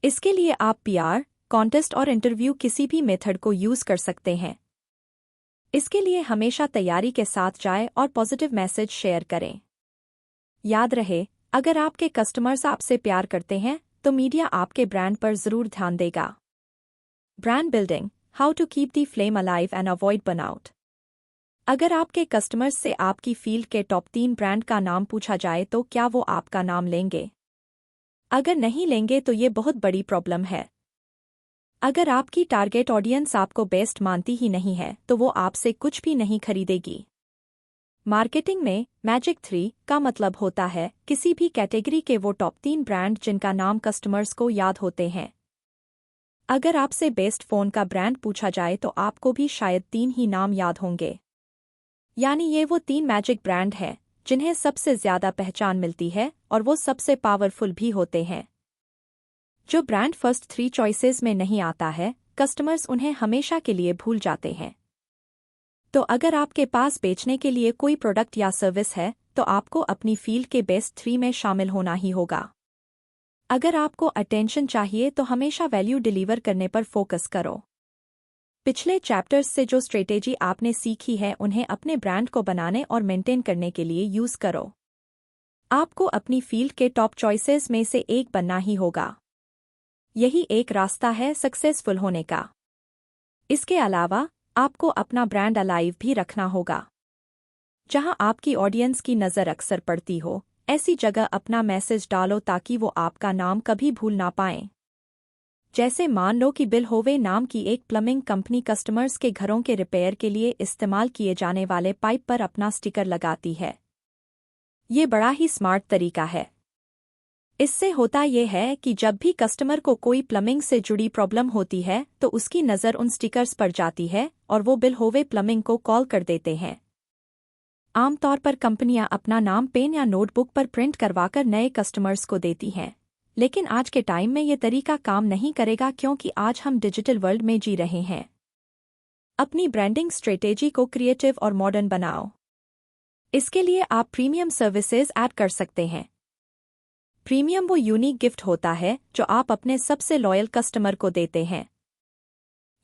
इसके लिए आप पीआर, कॉन्टेस्ट और इंटरव्यू किसी भी मेथड को यूज कर सकते हैं। इसके लिए हमेशा तैयारी के साथ जाएं और पॉजिटिव मैसेज शेयर करें। याद रहे, अगर आपके कस्टमर्स आपसे प्यार करते हैं तो मीडिया आपके ब्रांड पर जरूर ध्यान देगा। Brand building, how to keep the flame alive and avoid burnout. अगर आपके कस्टमर्स से आपकी फील्ड के टॉप 3 ब्रांड का नाम पूछा जाए तो क्या वो आपका नाम लेंगे? अगर नहीं लेंगे तो ये बहुत बड़ी प्रॉब्लम है। अगर आपकी टारगेट ऑडियंस आपको बेस्ट मानती ही नहीं है तो वो आपसे कुछ भी नहीं खरीदेगी। मार्केटिंग में मैजिक 3 का मतलब होता है किसी भी कैटेगरी के वो टॉप 3 ब्रांड जिनका नाम कस्टमर्स को याद होते हैं। अगर आपसे बेस्ट फोन का ब्रांड पूछा जाए तो आपको भी शायद 3 ही नाम याद होंगे। यानी ये वो 3 मैजिक ब्रांड हैं जिन्हें सबसे ज्यादा पहचान मिलती है और वो सबसे पावरफुल भी होते हैं। जो ब्रांड फर्स्ट 3 चॉइसेस में नहीं आता है, कस्टमर्स उन्हें हमेशा के लिए भूल जाते हैं। तो अगर आपके पास बेचने के लिए कोई प्रोडक्ट या सर्विस है तो आपको अपनी फील्ड के बेस्ट 3 में शामिल होना ही होगा। अगर आपको अटेंशन चाहिए तो हमेशा वैल्यू डिलीवर करने पर फोकस करो। पिछले चैप्टर्स से जो स्ट्रेटेजी आपने सीखी है उन्हें अपने ब्रांड को बनाने और मेंटेन करने के लिए यूज करो। आपको अपनी फील्ड के टॉप चॉइसेस में से एक बनना ही होगा। यही एक रास्ता है सक्सेसफुल होने का। इसके अलावा आपको अपना ब्रांड अलाइव भी रखना होगा। जहां आपकी ऑडियंस की नज़र अक्सर पड़ती हो, ऐसी जगह अपना मैसेज डालो ताकि वो आपका नाम कभी भूल ना पाएं। जैसे मान लो कि बिल होवे नाम की एक प्लम्बिंग कंपनी कस्टमर्स के घरों के रिपेयर के लिए इस्तेमाल किए जाने वाले पाइप पर अपना स्टिकर लगाती है। ये बड़ा ही स्मार्ट तरीका है। इससे होता यह है कि जब भी कस्टमर को कोई प्लम्बिंग से जुड़ी प्रॉब्लम होती है तो उसकी नज़र उन स्टिकर्स पर जाती है और वो बिल होवे प्लम्बिंग को कॉल कर देते हैं। आमतौर पर कंपनियां अपना नाम पेन या नोटबुक पर प्रिंट करवाकर नए कस्टमर्स को देती हैं, लेकिन आज के टाइम में ये तरीका काम नहीं करेगा क्योंकि आज हम डिजिटल वर्ल्ड में जी रहे हैं। अपनी ब्रांडिंग स्ट्रेटेजी को क्रिएटिव और मॉडर्न बनाओ। इसके लिए आप प्रीमियम सर्विसेज ऐड कर सकते हैं। प्रीमियम वो यूनिक गिफ्ट होता है जो आप अपने सबसे लॉयल कस्टमर को देते हैं।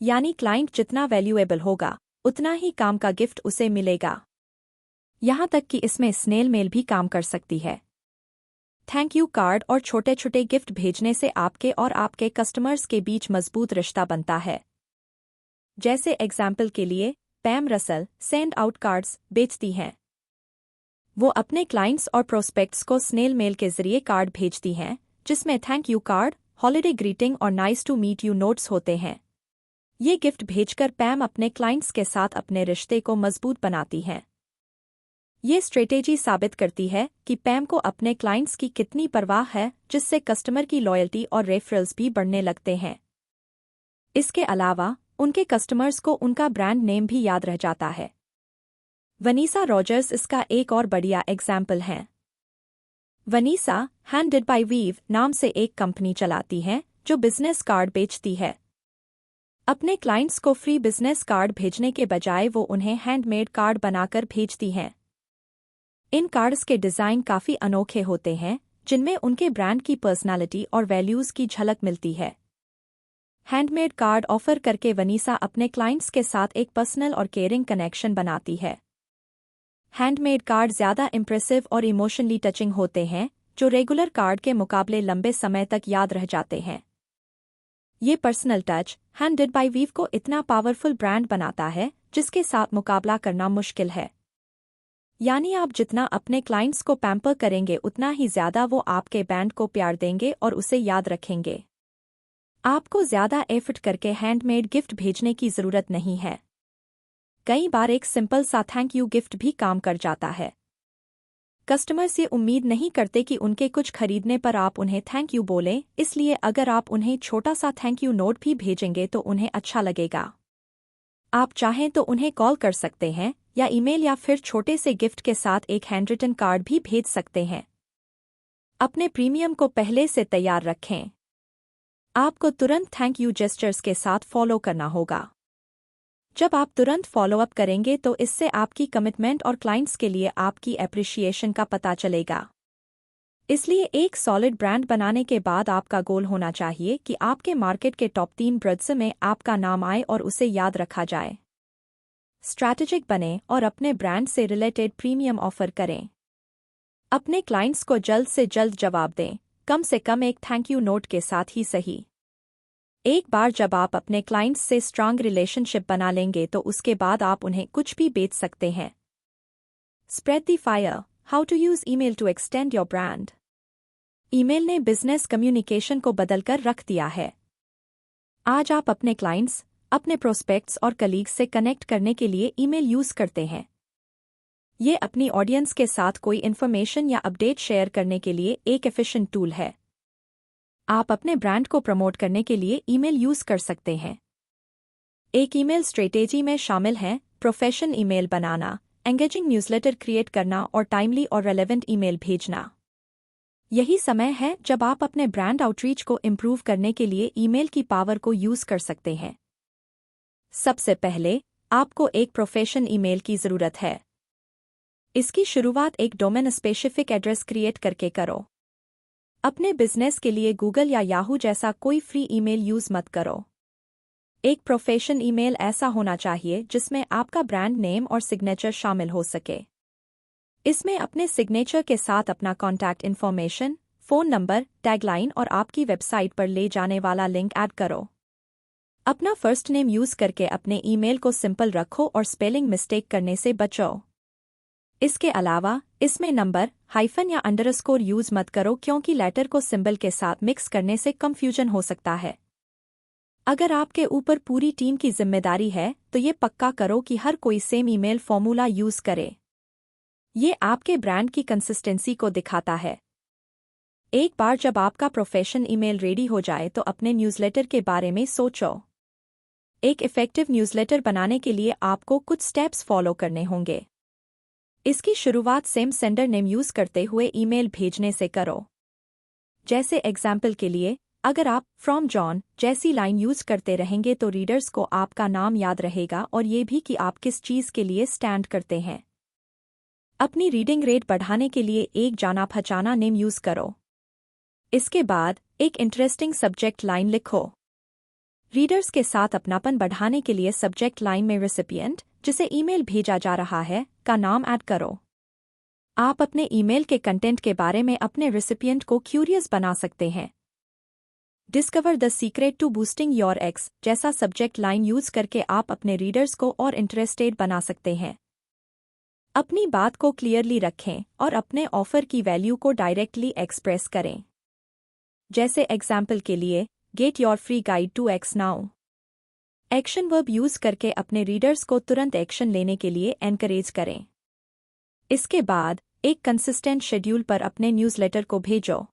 यानी क्लाइंट जितना वैल्यूएबल होगा उतना ही काम का गिफ्ट उसे मिलेगा। यहाँ तक कि इसमें स्नेल मेल भी काम कर सकती है। थैंक यू कार्ड और छोटे छोटे गिफ्ट भेजने से आपके और आपके कस्टमर्स के बीच मजबूत रिश्ता बनता है। जैसे एग्जाम्पल के लिए पैम रसल सेंड आउट कार्ड्स बेचती हैं। वो अपने क्लाइंट्स और प्रोस्पेक्ट्स को स्नेल मेल के जरिए कार्ड भेजती हैं जिसमें thank you card, holiday greeting और nice to meet you notes होते हैं। ये गिफ्ट भेजकर पैम अपने क्लाइंट्स के साथ अपने रिश्ते को मजबूत बनाती हैं। ये स्ट्रेटेजी साबित करती है कि पैम को अपने क्लाइंट्स की कितनी परवाह है, जिससे कस्टमर की लॉयल्टी और रेफरल्स भी बढ़ने लगते हैं। इसके अलावा उनके कस्टमर्स को उनका ब्रांड नेम भी याद रह जाता है। वनीसा रॉजर्स इसका एक और बढ़िया एग्जाम्पल है। वनीसा हैंडेड बाय वीव नाम से एक कंपनी चलाती है जो बिजनेस कार्ड बेचती है। अपने क्लाइंट्स को फ्री बिजनेस कार्ड भेजने के बजाय वो उन्हें हैंडमेड कार्ड बनाकर भेजती हैं। इन कार्ड्स के डिज़ाइन काफ़ी अनोखे होते हैं, जिनमें उनके ब्रांड की पर्सनालिटी और वैल्यूज़ की झलक मिलती है। हैंडमेड कार्ड ऑफर करके वनीसा अपने क्लाइंट्स के साथ एक पर्सनल और केयरिंग कनेक्शन बनाती है। हैंडमेड कार्ड ज़्यादा इम्प्रेसिव और इमोशनली टचिंग होते हैं, जो रेगुलर कार्ड के मुकाबले लंबे समय तक याद रह जाते हैं। ये personal touch handed by Weave को इतना पावरफुल ब्रांड बनाता है जिसके साथ मुकाबला करना मुश्किल है। यानी आप जितना अपने क्लाइंट्स को पैम्पर करेंगे उतना ही ज़्यादा वो आपके ब्रांड को प्यार देंगे और उसे याद रखेंगे। आपको ज़्यादा एफर्ट करके हैंडमेड गिफ्ट भेजने की ज़रूरत नहीं है। कई बार एक सिंपल सा थैंक यू गिफ्ट भी काम कर जाता है। कस्टमर्स ये उम्मीद नहीं करते कि उनके कुछ खरीदने पर आप उन्हें थैंक यू बोलें, इसलिए अगर आप उन्हें छोटा सा थैंक यू नोट भी भेजेंगे तो उन्हें अच्छा लगेगा। आप चाहें तो उन्हें कॉल कर सकते हैं या ईमेल या फिर छोटे से गिफ्ट के साथ एक हैंडरिटन कार्ड भी भेज सकते हैं। अपने प्रीमियम को पहले से तैयार रखें। आपको तुरंत थैंक यू जेस्चर्स के साथ फॉलो करना होगा। जब आप तुरंत फॉलो अप करेंगे तो इससे आपकी कमिटमेंट और क्लाइंट्स के लिए आपकी एप्रिशिएशन का पता चलेगा। इसलिए एक सॉलिड ब्रांड बनाने के बाद आपका गोल होना चाहिए कि आपके मार्केट के टॉप 3 ब्रांड्स में आपका नाम आए और उसे याद रखा जाए। स्ट्रैटेजिक बने और अपने ब्रांड से रिलेटेड प्रीमियम ऑफर करें। अपने क्लाइंट्स को जल्द से जल्द जवाब दें, कम से कम एक थैंक यू नोट के साथ ही सही। एक बार जब आप अपने क्लाइंट्स से स्ट्रांग रिलेशनशिप बना लेंगे तो उसके बाद आप उन्हें कुछ भी बेच सकते हैं। Spread the fire, how to use email to extend your brand. Email ने बिजनेस कम्युनिकेशन को बदलकर रख दिया है। आज आप अपने क्लाइंट्स, अपने प्रोस्पेक्ट्स और कलीग्स से कनेक्ट करने के लिए ईमेल यूज करते हैं। ये अपनी ऑडियंस के साथ कोई इन्फॉर्मेशन या अपडेट शेयर करने के लिए एक एफिशिएंट टूल है। आप अपने ब्रांड को प्रमोट करने के लिए ईमेल यूज कर सकते हैं। एक ईमेल स्ट्रेटेजी में शामिल है प्रोफेशनल ईमेल बनाना, एंगेजिंग न्यूज़लेटर क्रिएट करना और टाइमली और रेलेवेंट ईमेल भेजना। यही समय है जब आप अपने ब्रांड आउटरीच को इम्प्रूव करने के लिए ईमेल की पावर को यूज कर सकते हैं। सबसे पहले आपको एक प्रोफेशनल ईमेल की ज़रूरत है। इसकी शुरुआत एक डोमेन स्पेसिफिक एड्रेस क्रिएट करके करो। अपने बिजनेस के लिए गूगल या याहू जैसा कोई फ्री ईमेल यूज मत करो। एक प्रोफेशनल ईमेल ऐसा होना चाहिए जिसमें आपका ब्रांड नेम और सिग्नेचर शामिल हो सके। इसमें अपने सिग्नेचर के साथ अपना contact information, phone number, tagline और आपकी वेबसाइट पर ले जाने वाला लिंक ऐड करो। अपना फर्स्ट नेम यूज करके अपने ईमेल को सिंपल रखो और स्पेलिंग मिस्टेक करने से बचो। इसके अलावा इसमें नंबर, हाइफन या अंडरस्कोर यूज मत करो क्योंकि लेटर को सिंबल के साथ मिक्स करने से कंफ्यूजन हो सकता है। अगर आपके ऊपर पूरी टीम की जिम्मेदारी है तो ये पक्का करो कि हर कोई सेम ईमेल फॉर्मूला यूज करे। ये आपके ब्रांड की कंसिस्टेंसी को दिखाता है। एक बार जब आपका प्रोफेशनल ईमेल रेडी हो जाए तो अपने न्यूज़लेटर के बारे में सोचो। एक इफेक्टिव न्यूज़लेटर बनाने के लिए आपको कुछ स्टेप्स फॉलो करने होंगे। इसकी शुरुआत सेम सेंडर नेम यूज करते हुए ईमेल भेजने से करो। जैसे एग्जाम्पल के लिए, अगर आप फ्रॉम जॉन जैसी लाइन यूज करते रहेंगे तो रीडर्स को आपका नाम याद रहेगा और ये भी कि आप किस चीज़ के लिए स्टैंड करते हैं। अपनी रीडिंग रेट बढ़ाने के लिए एक जाना पहचाना नेम यूज करो। इसके बाद एक इंटरेस्टिंग सब्जेक्ट लाइन लिखो। रीडर्स के साथ अपनापन बढ़ाने के लिए सब्जेक्ट लाइन में रेसिपिएंट, जिसे ईमेल भेजा जा रहा है, का नाम ऐड करो। आप अपने ईमेल के कंटेंट के बारे में अपने रेसिपिएंट को क्यूरियस बना सकते हैं। Discover the secret to boosting your X जैसा सब्जेक्ट लाइन यूज करके आप अपने रीडर्स को और इंटरेस्टेड बना सकते हैं। अपनी बात को क्लियरली रखें और अपने ऑफर की वैल्यू को डायरेक्टली एक्सप्रेस करें। जैसे एग्जाम्पल के लिए, get your free guide to X now. Action verb use करके अपने रीडर्स को तुरंत एक्शन लेने के लिए एनकरेज करें। इसके बाद एक कंसिस्टेंट शेड्यूल पर अपने न्यूज़लेटर को भेजो।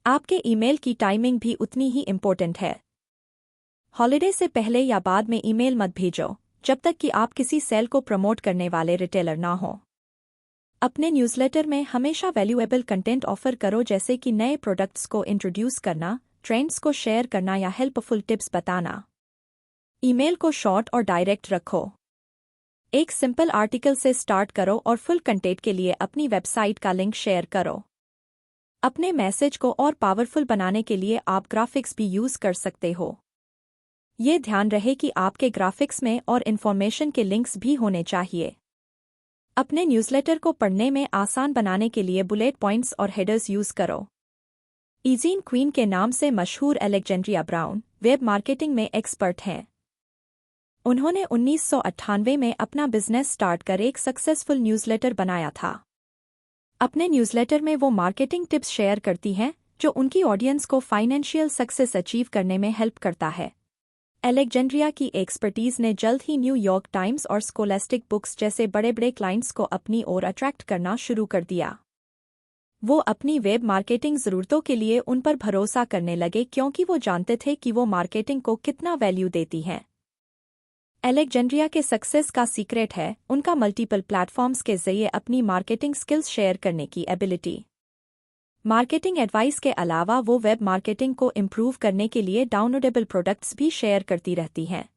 आपके ईमेल की टाइमिंग भी उतनी ही इम्पोर्टेंट है। हॉलिडे से पहले या बाद में ईमेल मत भेजो जब तक कि आप किसी सेल को प्रमोट करने वाले रिटेलर ना हो। अपने न्यूज़लेटर में हमेशा वैल्यूएबल कंटेंट ऑफर करो, जैसे कि नए प्रोडक्ट्स को इंट्रोड्यूस करना, ट्रेंड्स को शेयर करना या हेल्पफुल टिप्स बताना। ईमेल को शॉर्ट और डायरेक्ट रखो। एक सिंपल आर्टिकल से स्टार्ट करो और फुल कंटेंट के लिए अपनी वेबसाइट का लिंक शेयर करो। अपने मैसेज को और पावरफुल बनाने के लिए आप ग्राफिक्स भी यूज कर सकते हो। ये ध्यान रहे कि आपके ग्राफिक्स में और इन्फॉर्मेशन के लिंक्स भी होने चाहिए। अपने न्यूज़लेटर को पढ़ने में आसान बनाने के लिए बुलेट पॉइंट्स और हेडर्स यूज करो। ईजीन क्वीन के नाम से मशहूर अलेक्जेंड्रिया ब्राउन वेब मार्केटिंग में एक्सपर्ट हैं। उन्होंने 1998 में अपना बिजनेस स्टार्ट कर एक सक्सेसफुल न्यूज़लेटर बनाया था। अपने न्यूज़लेटर में वो मार्केटिंग टिप्स शेयर करती हैं जो उनकी ऑडियंस को फाइनेंशियल सक्सेस अचीव करने में हेल्प करता है। अलेक्जेंड्रिया की एक्सपर्टीज ने जल्द ही न्यूयॉर्क टाइम्स और स्कोलास्टिक बुक्स जैसे बड़े-बड़े क्लाइंट्स को अपनी ओर अट्रैक्ट करना शुरू कर दिया। वो अपनी वेब मार्केटिंग ज़रूरतों के लिए उन पर भरोसा करने लगे क्योंकि वो जानते थे कि वो मार्केटिंग को कितना वैल्यू देती हैं। अलेक्जेंड्रिया के सक्सेस का सीक्रेट है उनका मल्टीपल प्लेटफॉर्म्स के जरिए अपनी मार्केटिंग स्किल्स शेयर करने की एबिलिटी। मार्केटिंग एडवाइस के अलावा वो वेब मार्केटिंग को इम्प्रूव करने के लिए डाउनलोडेबल प्रोडक्ट्स भी शेयर करती रहती हैं।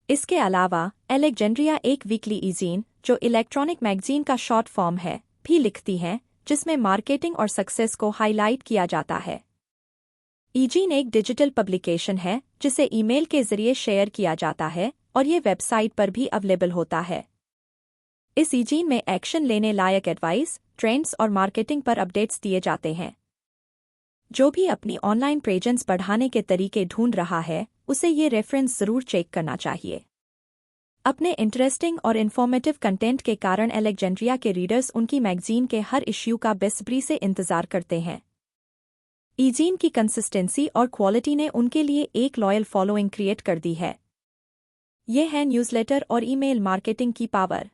इसके अलावा अलेक्जेंड्रिया एक वीकली ईजीन, जो इलेक्ट्रॉनिक मैगजीन का शॉर्ट फॉर्म है, भी लिखती हैं जिसमें मार्केटिंग और सक्सेस को हाईलाइट किया जाता है। ईजीन एक डिजिटल पब्लिकेशन है जिसे ईमेल के जरिए शेयर किया जाता है और ये वेबसाइट पर भी अवेलेबल होता है। इस ईजीन में एक्शन लेने लायक एडवाइस, ट्रेंड्स और मार्केटिंग पर अपडेट्स दिए जाते हैं। जो भी अपनी ऑनलाइन प्रेजेंस बढ़ाने के तरीके ढूंढ रहा है उसे ये रेफरेंस जरूर चेक करना चाहिए। अपने इंटरेस्टिंग और इन्फॉर्मेटिव कंटेंट के कारण अलेक्जेंड्रिया के रीडर्स उनकी मैगजीन के हर इश्यू का बेसब्री से इंतजार करते हैं। ईजीन की कंसिस्टेंसी और क्वालिटी ने उनके लिए एक लॉयल फॉलोइंग क्रिएट कर दी है। ये है न्यूज़लेटर और ईमेल मार्केटिंग की पावर।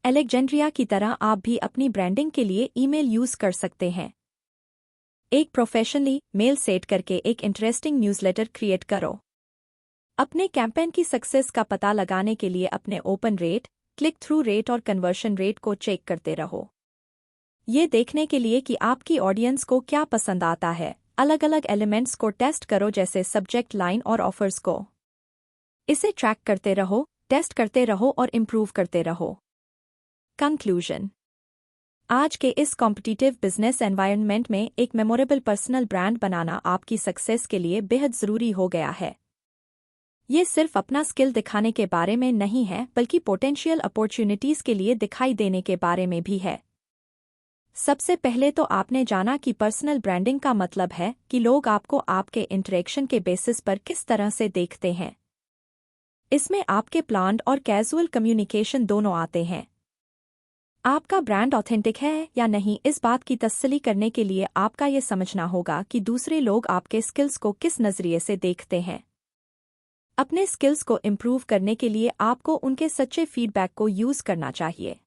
अलेक्जेंड्रिया की तरह आप भी अपनी ब्रांडिंग के लिए ईमेल यूज कर सकते हैं। एक प्रोफेशनली मेल सेट करके एक इंटरेस्टिंग न्यूज़लेटर क्रिएट करो। अपने कैंपेन की सक्सेस का पता लगाने के लिए अपने open rate, click through rate और कन्वर्शन रेट को चेक करते रहो। ये देखने के लिए कि आपकी ऑडियंस को क्या पसंद आता है, अलग अलग एलिमेंट्स को टेस्ट करो जैसे सब्जेक्ट लाइन और ऑफर्स को। इसे ट्रैक करते रहो, टेस्ट करते रहो और इम्प्रूव करते रहो। कंक्लूजन। आज के इस कॉम्पिटिटिव बिजनेस एनवायरनमेंट में एक मेमोरेबल पर्सनल ब्रांड बनाना आपकी सक्सेस के लिए बेहद ज़रूरी हो गया है। ये सिर्फ अपना स्किल दिखाने के बारे में नहीं है बल्कि पोटेंशियल अपॉर्चुनिटीज़ के लिए दिखाई देने के बारे में भी है। सबसे पहले तो आपने जाना कि पर्सनल ब्रांडिंग का मतलब है कि लोग आपको आपके इंटरेक्शन के बेसिस पर किस तरह से देखते हैं। इसमें आपके प्लान्ड और कैजुअल कम्युनिकेशन दोनों आते हैं। आपका ब्रांड ऑथेंटिक है या नहीं, इस बात की तसल्ली करने के लिए आपका ये समझना होगा कि दूसरे लोग आपके स्किल्स को किस नज़रिए से देखते हैं। अपने स्किल्स को इम्प्रूव करने के लिए आपको उनके सच्चे फीडबैक को यूज़ करना चाहिए।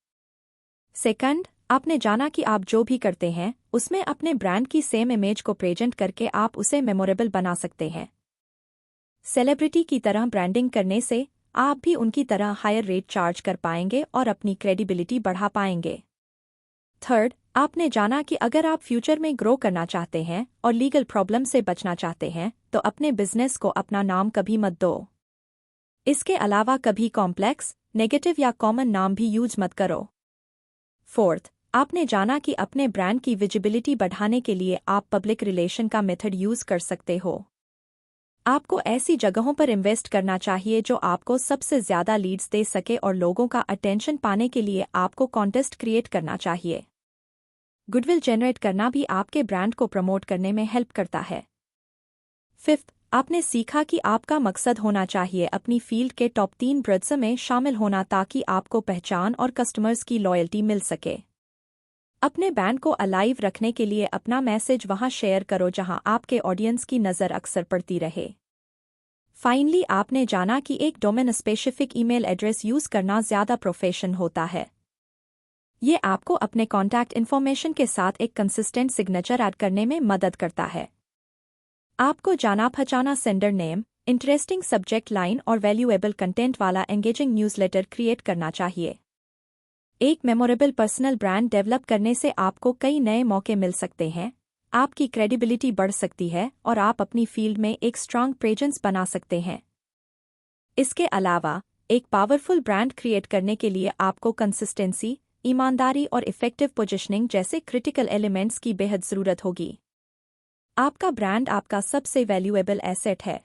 सेकंड, आपने जाना कि आप जो भी करते हैं उसमें अपने ब्रांड की सेम इमेज को प्रेजेंट करके आप उसे मेमोरेबल बना सकते हैं। सेलिब्रिटी की तरह ब्रांडिंग करने से आप भी उनकी तरह हायर रेट चार्ज कर पाएंगे और अपनी क्रेडिबिलिटी बढ़ा पाएंगे। थर्ड, आपने जाना कि अगर आप फ्यूचर में ग्रो करना चाहते हैं और लीगल प्रॉब्लम से बचना चाहते हैं तो अपने बिजनेस को अपना नाम कभी मत दो। इसके अलावा कभी कॉम्प्लेक्स, नेगेटिव या कॉमन नाम भी यूज मत करो। फोर्थ, आपने जाना कि अपने ब्रांड की विजिबिलिटी बढ़ाने के लिए आप पब्लिक रिलेशन का मेथड यूज कर सकते हो। आपको ऐसी जगहों पर इन्वेस्ट करना चाहिए जो आपको सबसे ज़्यादा लीड्स दे सके और लोगों का अटेंशन पाने के लिए आपको कॉन्टेस्ट क्रिएट करना चाहिए। गुडविल जनरेट करना भी आपके ब्रांड को प्रमोट करने में हेल्प करता है। फिफ्थ, आपने सीखा कि आपका मकसद होना चाहिए अपनी फील्ड के टॉप 3 ब्रांड्स में शामिल होना ताकि आपको पहचान और कस्टमर्स की लॉयल्टी मिल सके। अपने ब्रांड को अलाइव रखने के लिए अपना मैसेज वहां शेयर करो जहां आपके ऑडियंस की नज़र अक्सर पड़ती रहे। फाइनली, आपने जाना कि एक domain specific email address use करना ज़्यादा प्रोफेशन होता है। ये आपको अपने कॉन्टैक्ट इन्फॉर्मेशन के साथ एक कंसिस्टेंट सिग्नेचर ऐड करने में मदद करता है। आपको जाना पहचाना sender name, interesting subject line और वैल्यूएबल कंटेंट वाला एंगेजिंग न्यूज़लेटर क्रिएट करना चाहिए। एक मेमोरेबल पर्सनल ब्रांड डेवलप करने से आपको कई नए मौके मिल सकते हैं, आपकी क्रेडिबिलिटी बढ़ सकती है और आप अपनी फील्ड में एक स्ट्रांग प्रेजेंस बना सकते हैं। इसके अलावा एक पावरफुल ब्रांड क्रिएट करने के लिए आपको कंसिस्टेंसी, ईमानदारी और इफेक्टिव पोजीशनिंग जैसे क्रिटिकल एलिमेंट्स की बेहद ज़रूरत होगी। आपका ब्रांड आपका सबसे वैल्यूएबल एसेट है।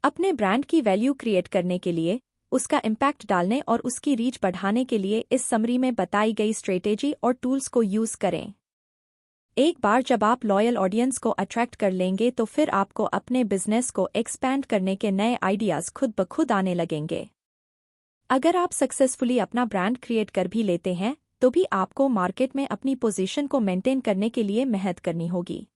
अपने ब्रांड की वैल्यू क्रिएट करने के लिए, उसका इम्पैक्ट डालने और उसकी रीच बढ़ाने के लिए इस समरी में बताई गई स्ट्रेटेजी और टूल्स को यूज़ करें। एक बार जब आप लॉयल ऑडियंस को अट्रैक्ट कर लेंगे तो फिर आपको अपने बिजनेस को एक्सपैंड करने के नए आइडियाज़ खुद ब खुद आने लगेंगे। अगर आप सक्सेसफुली अपना ब्रांड क्रिएट कर भी लेते हैं तो भी आपको मार्केट में अपनी पोजीशन को मेंटेन करने के लिए मेहनत करनी होगी।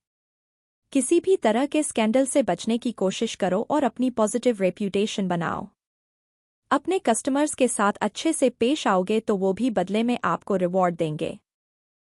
किसी भी तरह के स्कैंडल से बचने की कोशिश करो और अपनी पॉजिटिव रेप्यूटेशन बनाओ। अपने कस्टमर्स के साथ अच्छे से पेश आओगे तो वो भी बदले में आपको रिवॉर्ड देंगे।